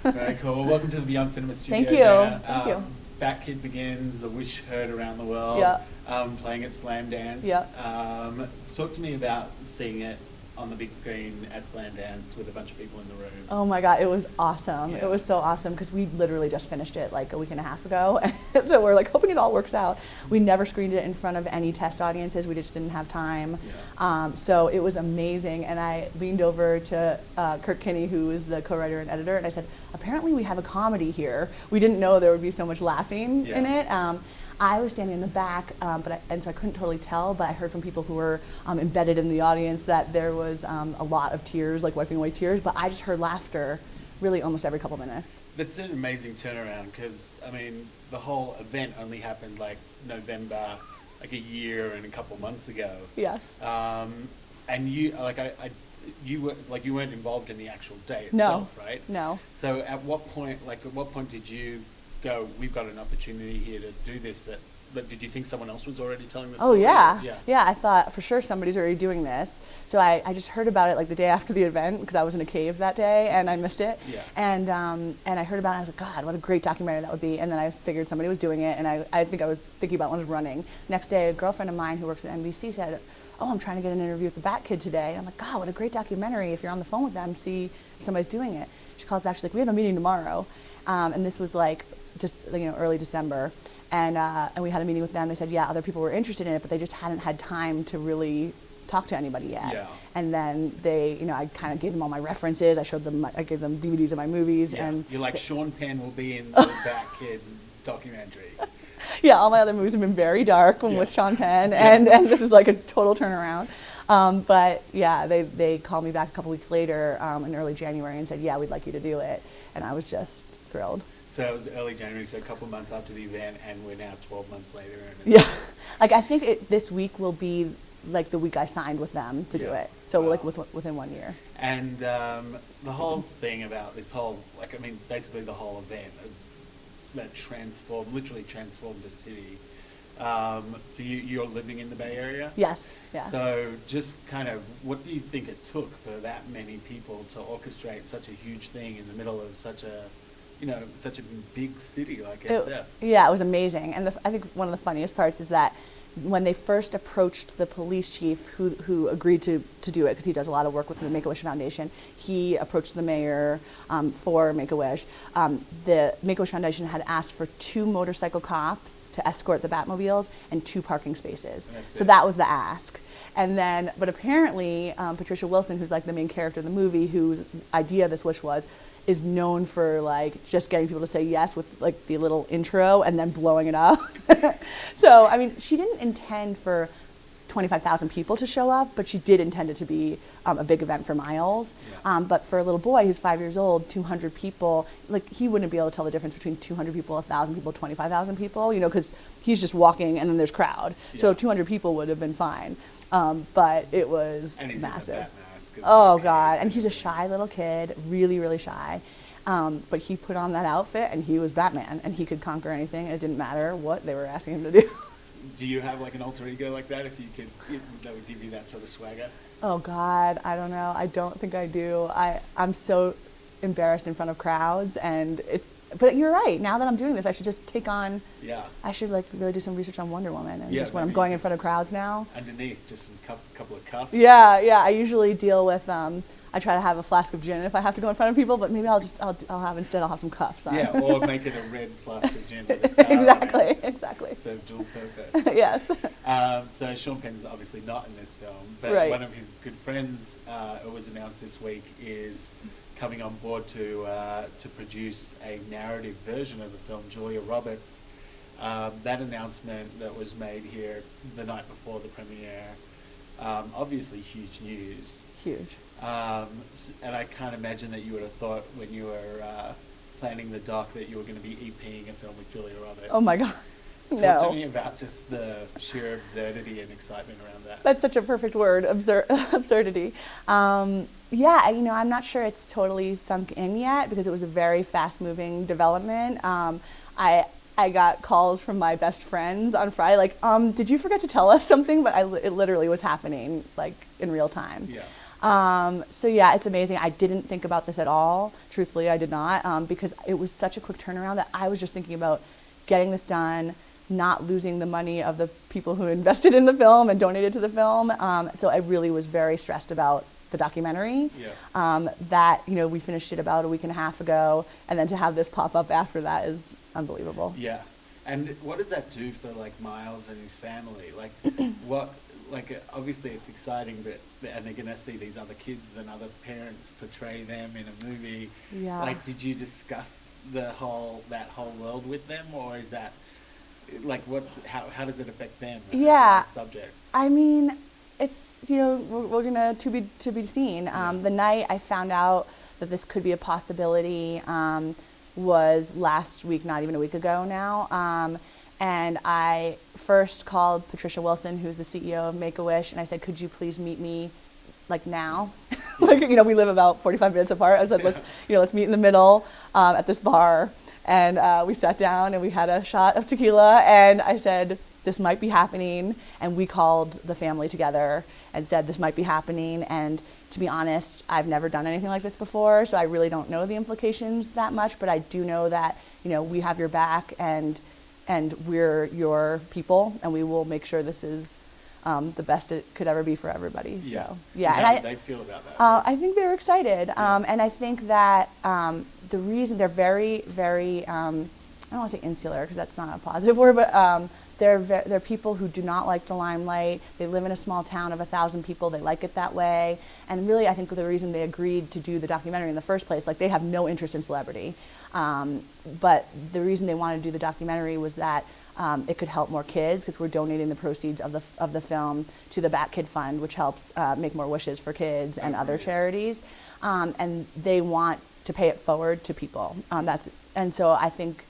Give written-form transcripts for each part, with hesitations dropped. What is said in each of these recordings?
Very cool. Well, welcome to the Beyond Cinema Studio. Thank you. Dana. Thank you. Batkid Begins, the wish heard around the world. Yeah. Playing at Slam Dance. Yeah. Talk to me about seeing it on the big screen at Slam Dance with a bunch of people in the room. Oh my God, it was awesome. Yeah. It was so awesome because we literally just finished it like a week and a half ago. So we're like hoping it all works out. We never screened it in front of any test audiences. We just didn't have time. Yeah. So it was amazing. And I leaned over to Kurt Kinney, who is the co-writer and editor, and I said, apparently we have a comedy here. We didn't know there would be so much laughing in it. I was standing in the back, and so I couldn't totally tell, but I heard from people who were embedded in the audience that there was a lot of tears, like wiping away tears, but I just heard laughter really almost every couple minutes. That's an amazing turnaround because, I mean, the whole event only happened like November, like a year and a couple months ago. Yes. And you, you weren't involved in the actual day itself, No. right? No. So at what point did you go, we've got an opportunity here to do this? But did you think someone else was already telling the Oh story? yeah, I thought for sure somebody's already doing this. So I just heard about it like the day after the event because I was in a cave that day and I missed it. Yeah. And I heard about it and I was like, God, what a great documentary that would be. And then I figured somebody was doing it and I think I was thinking about when I was running. Next day, a girlfriend of mine who works at NBC said, oh, I'm trying to get an interview with the Batkid today. And I'm like, God, what a great documentary. If you're on the phone with them, see if somebody's doing it. She calls back, she's like, we have a meeting tomorrow. And this was like just early December. And we had a meeting with them. They said, yeah, other people were interested in it, but they just hadn't had time to really talk to anybody yet. Yeah. And then they, I kind of gave them all my references. I gave them DVDs of my movies. Yeah. And you're like, Sean Penn will be in the Batkid documentary. Yeah, all my other movies have been very dark with Sean Penn, and this is like a total turnaround. But yeah, they called me back a couple weeks later in early January and said, yeah, we'd like you to do it. And I was just thrilled. So it was early January, so a couple months after the event, and we're now 12 months later. And Yeah, like I think this week will be like the week I signed with them to do it. So like within 1 year. And the whole thing about this whole, basically the whole event that literally transformed the city. For you, you're living in the Bay Area? Yes, yeah. So just kind of, what do you think it took for that many people to orchestrate such a huge thing in the middle of such a big city like SF? Yeah, it was amazing. And I think one of the funniest parts is that when they first approached the police chief who agreed to do it, because he does a lot of work with the Make-A-Wish Foundation, he approached the mayor for Make-A-Wish. The Make-A-Wish Foundation had asked for 2 motorcycle cops to escort the Batmobiles and 2 parking spaces. So that was the ask. And then, but apparently Patricia Wilson, who's like the main character of the movie, whose idea this wish was, is known for like just getting people to say yes with like the little intro and then blowing it up. So, I mean, she didn't intend for 25,000 people to show up, but she did intend it to be a big event for Miles. Yeah. But for a little boy who's 5 years old, 200 people, like he wouldn't be able to tell the difference between 200 people, 1,000 people, 25,000 people, because he's just walking and then there's crowd. Yeah. So 200 people would have been fine. But it was and he's massive. In the Bat mask. Oh God! And he's a shy little kid, really, really shy. But he put on that outfit and he was Batman, and he could conquer anything. And it didn't matter what they were asking him to do. Do you have like an alter ego like that? That would give you that sort of swagger? Oh God, I don't know. I don't think I do. I'm so embarrassed in front of crowds, and but you're right. Now that I'm doing this, I should just take on. Yeah. I should like really do some research on Wonder Woman, and just when I'm maybe going in front of crowds now. Underneath, just some couple of cuffs. Yeah. I usually deal with. I try to have a flask of gin if I have to go in front of people, but maybe I'll have some cuffs on. Yeah, or make it a red flask of gin with a star Exactly. So dual purpose. Yes. So Sean Penn's obviously not in this film, but one of his good friends, it was announced this week, is coming on board to produce a narrative version of the film, Julia Roberts. That announcement that was made here the night before the premiere, obviously huge news. Huge. And I can't imagine that you would have thought when you were planning the doc that you were going to be EPing a film with Julia Roberts. Oh my God. Talk to me about just the sheer absurdity and excitement around that. That's such a perfect word, absurdity. Yeah, I'm not sure it's totally sunk in yet because it was a very fast-moving development. I got calls from my best friends on Friday, like, did you forget to tell us something? But it literally was happening, like, in real time. Yeah. So yeah, it's amazing. I didn't think about this at all. Truthfully, I did not, because it was such a quick turnaround that I was just thinking about getting this done, not losing the money of the people who invested in the film and donated to the film. So I really was very stressed about the documentary. That, you know, we finished it about a week and a half ago, and then to have this pop up after that is unbelievable. Yeah. And what does that do for like Miles and his family? Like what, like obviously it's exciting, but and they're gonna see these other kids and other parents portray them in a movie. Yeah. Like, did you discuss that whole world with them, or is that like how does it affect them as subjects? I mean, it's, you know, we're gonna to be seen. The night I found out that this could be a possibility was last week, not even a week ago now. And I first called Patricia Wilson, who's the CEO of Make-A-Wish, and I said, could you please meet me like now? Like, you know, we live about 45 minutes apart. I said, let's meet in the middle at this bar. And we sat down and we had a shot of tequila, and I said, this might be happening. And we called the family together and said, this might be happening. And to be honest, I've never done anything like this before, so I really don't know the implications that much, but I do know that, you know, we have your back, and we're your people, and we will make sure this is the best it could ever be for everybody. Yeah. So, yeah. And how do they feel about that? I think they're excited, and I think that the reason they're very, very, I don't want to say insular because that's not a positive word, but they're people who do not like the limelight. They live in a small town of 1,000 people. They like it that way. And really, I think the reason they agreed to do the documentary in the first place, like they have no interest in celebrity. But the reason they wanted to do the documentary was that it could help more kids, because we're donating the proceeds of the film to the Batkid Fund, which helps make more wishes for kids and other charities. And they want to pay it forward to people. And so I think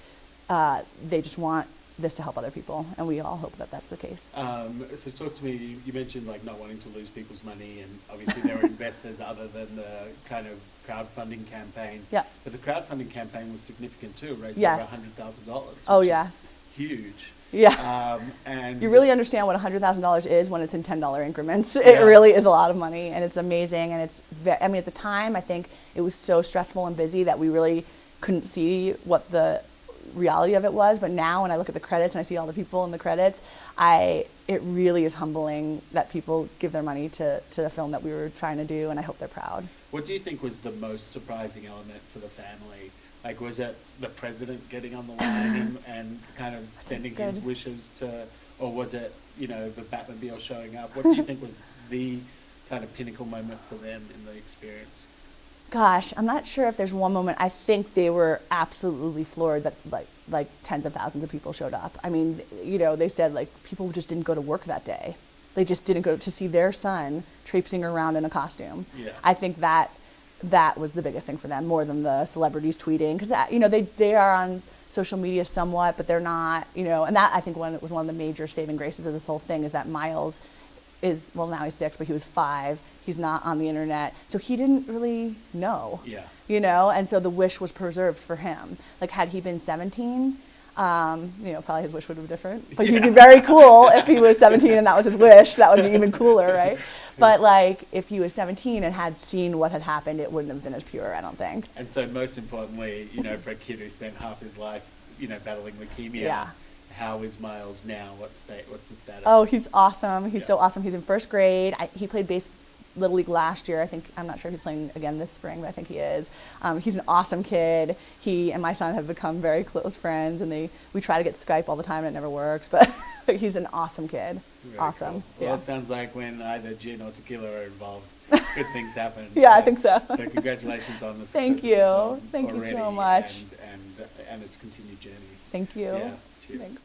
they just want this to help other people, and we all hope that that's the case. So talk to me, you mentioned like not wanting to lose people's money, and obviously there are investors other than the kind of crowdfunding campaign. Yeah. But the crowdfunding campaign was significant too, raised Yes. over $100,000. Oh, yes. Huge. Yeah. And you really understand what $100,000 is when it's in $10 increments. It really is a lot of money, and it's amazing. And it's, I mean, at the time, I think it was so stressful and busy that we really couldn't see what the reality of it was. But now when I look at the credits and I see all the people in the credits, it really is humbling that people give their money to the film that we were trying to do, and I hope they're proud. What do you think was the most surprising element for the family? Like, was it the president getting on the line and kind of sending his wishes to, or was it, you know, the Batmobile showing up? What do you think was the kind of pinnacle moment for them in the experience? Gosh, I'm not sure if there's one moment. I think they were absolutely floored that like tens of thousands of people showed up. I mean, you know, they said like people just didn't go to work that day. They just didn't go to see their son traipsing around in a costume. Yeah. I think that was the biggest thing for them, more than the celebrities tweeting, because that, you know, they are on social media somewhat, but they're not, you know, and that I think was one of the major saving graces of this whole thing, is that Miles is, well, now he's 6, but he was 5. He's not on the internet, so he didn't really know. Yeah. You know, and so the wish was preserved for him. Like, had he been 17, you know, probably his wish would have been different. But he'd be very cool if he was 17 and that was his wish. That would be even cooler, right? But like, if he was 17 and had seen what had happened, it wouldn't have been as pure, I don't think. And so, most importantly, you know, for a kid who spent half his life, you know, battling leukemia, how is Miles now? What's the status? Oh, he's awesome. He's so awesome. He's in first grade. He played Little League last year. I'm not sure if he's playing again this spring, but I think he is. He's an awesome kid. He and my son have become very close friends, and we try to get Skype all the time, and it never works, but he's an awesome kid. Very awesome. Cool. Well, it sounds like when either gin or tequila are involved, good things happen. Yeah, so, I think so. So congratulations on the success. Thank you. Thank you so much. And its continued journey. Thank you. Yeah, cheers. Thanks.